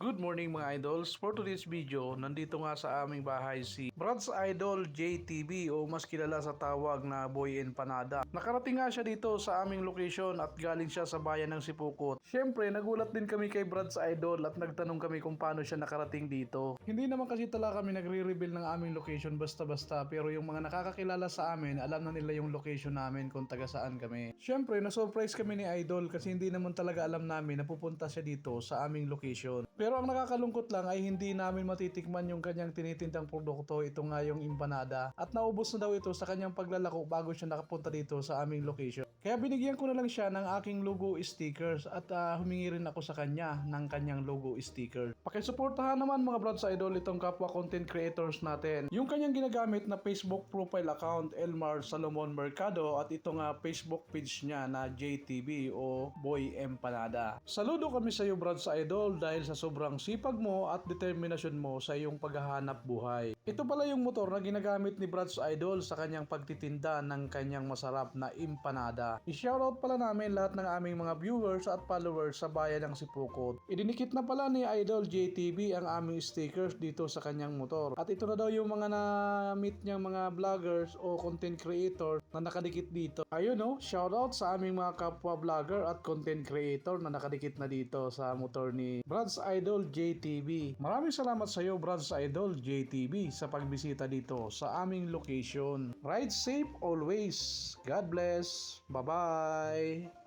Good morning mga idols. For today's video, nandito nga sa aming bahay si Brad's Idol JTB o mas kilala sa tawag na Boy Empanada. Nakarating nga siya dito sa aming location at galing siya sa bayan ng Sipukot. Siyempre, nagulat din kami kay Brad's Idol at nagtanong kami kung paano siya nakarating dito. Hindi naman kasi talaga kami nagre-reveal ng aming location basta-basta, pero yung mga nakakakilala sa amin, alam na nila yung location namin kung taga saan kami. Siyempre, na-surprise kami ni Idol kasi hindi naman talaga alam namin na pupunta siya dito sa aming location. Pero ang nakakalungkot lang ay hindi namin matitikman yung kanyang tinitindang produkto, ito nga yung empanada. At naubos na daw ito sa kanyang paglalako bago siya nakapunta dito sa aming location. Kaya binigyan ko na lang siya ng aking logo stickers at humingi rin ako sa kanya ng kanyang logo sticker. Pakisuportahan naman mga Brad's Idol itong kapwa content creators natin. Yung kanyang ginagamit na Facebook profile account Elmar Salomon Mercado at ito nga Facebook page niya na JTB o Boy Empanada. Saludo kami sa iyo Brad's Idol dahil sa sobrang sipag mo at determinasyon mo sa iyong paghahanap buhay. Ito pala yung motor na ginagamit ni Brad's Idol sa kanyang pagtitinda ng kanyang masarap na empanada. I-shoutout pala namin lahat ng aming mga viewers at followers sa bayan ng Sipukot. Idinikit na pala ni Idol JTB ang aming stickers dito sa kanyang motor. At ito na daw yung mga na-meet niyang mga vloggers o content creator na nakadikit dito. Ayun no, shoutout sa aming mga kapwa vlogger at content creator na nakadikit na dito sa motor ni Brad's Idol JTB. Maraming salamat sa iyo Brad's Idol JTB sa pagbisita dito sa aming location. Ride safe always. God bless. Bye-bye.